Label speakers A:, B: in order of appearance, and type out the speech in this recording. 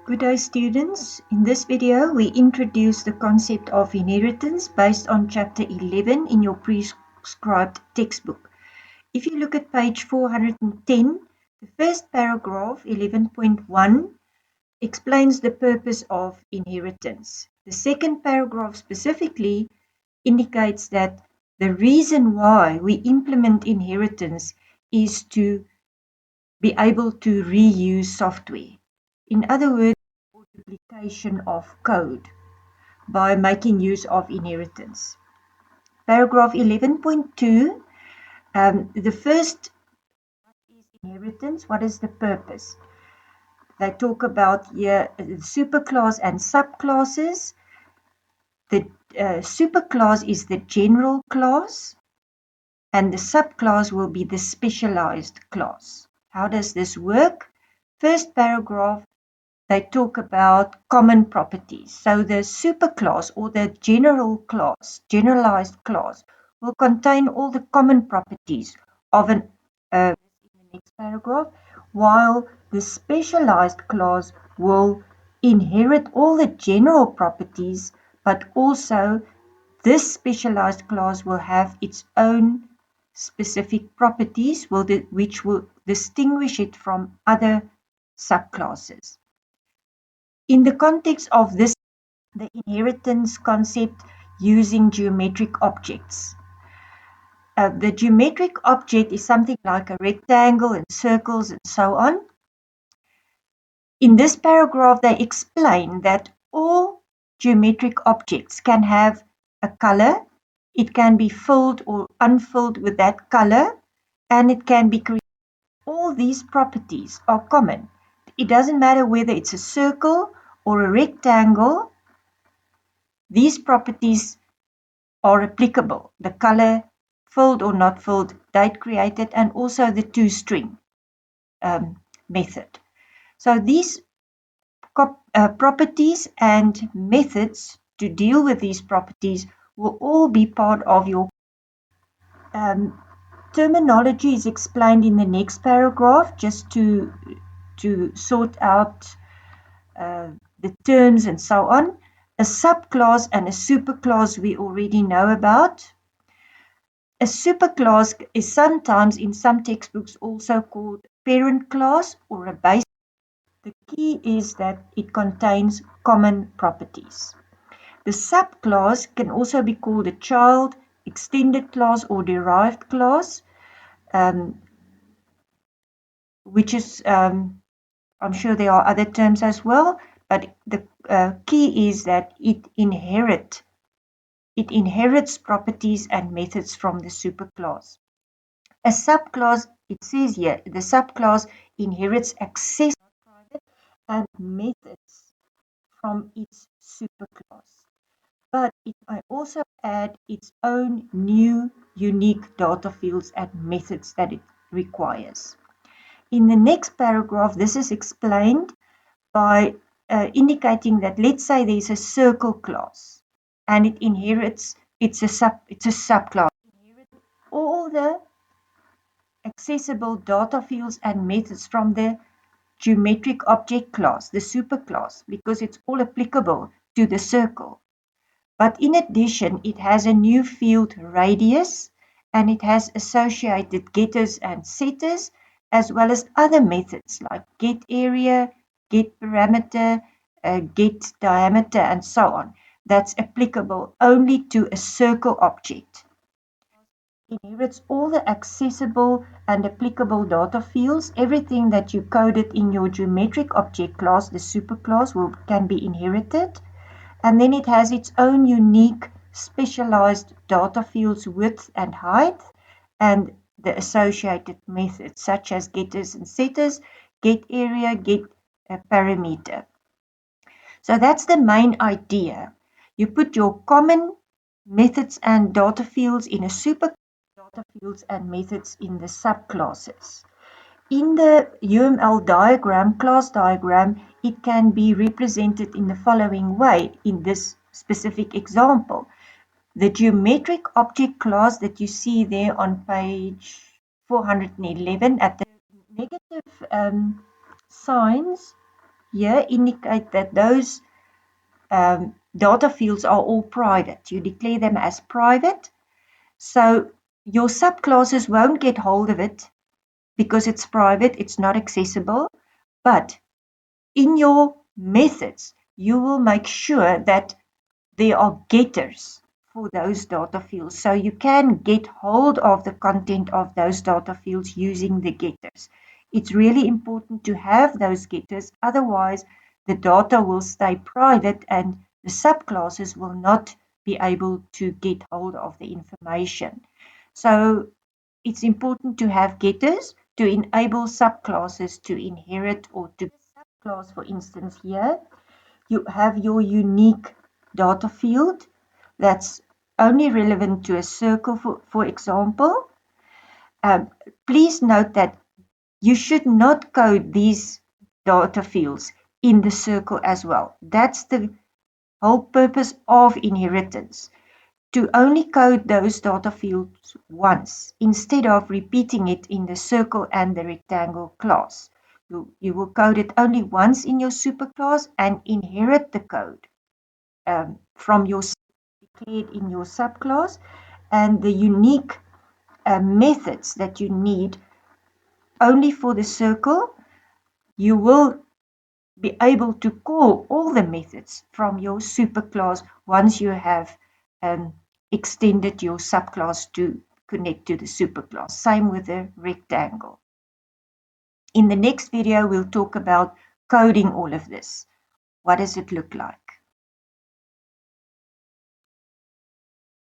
A: Good day, students. In this video, we introduce the concept of inheritance based on chapter 11 in your prescribed textbook. If you look at page 410, the first paragraph, 11.1, explains the purpose of inheritance. The second paragraph specifically indicates that the reason why we implement inheritance is to be able to reuse software. In other words, multiplication of code by making use of inheritance. Paragraph 11.2, the first is inheritance. What is the purpose? They talk about here superclass and subclasses. The superclass is the general class, and the subclass will be the specialized class. How does this work? First paragraph, they talk about common properties. So the superclass or the general class, generalized class, will contain all the common properties of in the next paragraph, while the specialized class will inherit all the general properties, but also this specialized class will have its own specific properties which will distinguish it from other subclasses. In the context of this, the inheritance concept using geometric objects. The geometric object is something like a rectangle and circles and so on. In this paragraph, they explain that all geometric objects can have a color. It can be filled or unfilled with that color, and it can be created. All these properties are common. It doesn't matter whether it's a circle or a rectangle. These properties are applicable. The color, filled or not filled, date created, and also the toString method. So these properties and methods to deal with these properties will all be part of your terminology is explained in the next paragraph just to sort out the terms and so on. A subclass and a superclass we already know about. A superclass is sometimes in some textbooks also called parent class or a base. The key is that it contains common properties. The subclass can also be called a child, extended class, or derived class, which is, I'm sure there are other terms as well, but the key is that it inherits properties and methods from the superclass. A subclass, it says here, the subclass inherits access and methods from its superclass. But it may also add its own new unique data fields and methods that it requires. In the next paragraph, this is explained by indicating that, let's say there's a circle class and it inherits, it's a subclass. It inherits all the accessible data fields and methods from the geometric object class, the superclass, because it's all applicable to the circle. But in addition, it has a new field radius, and it has associated getters and setters, as well as other methods like get area, get parameter, get diameter, and so on. That's applicable only to a circle object. It inherits all the accessible and applicable data fields. Everything that you coded in your geometric object class, the superclass, can be inherited. And then it has its own unique specialized data fields, width and height, and the associated methods such as getters and setters, get area, get parameter. So that's the main idea. You put your common methods and data fields in a superclass, data fields and methods in the subclasses. In the UML diagram, class diagram, it can be represented in the following way in this specific example. The geometric object class that you see there on page 411 at the negative signs here indicate that those data fields are all private. You declare them as private. So your subclasses won't get hold of it because it's private, it's not accessible. But in your methods, you will make sure that there are getters for those data fields. So you can get hold of the content of those data fields using the getters. It's really important to have those getters, otherwise the data will stay private and the subclasses will not be able to get hold of the information. So it's important to have getters to enable subclasses to inherit or to subclass. For instance, here you have your unique data field that's only relevant to a circle, for example. Please note that you should not code these data fields in the circle as well. That's the whole purpose of inheritance, to only code those data fields once instead of repeating it in the circle and the rectangle class. You will code it only once in your superclass and inherit the code from your declared in your subclass, and the unique methods that you need only for the circle. You will be able to call all the methods from your superclass once you have extended your subclass to connect to the superclass. Same with the rectangle. In the next video, we'll talk about coding all of this. What does it look like?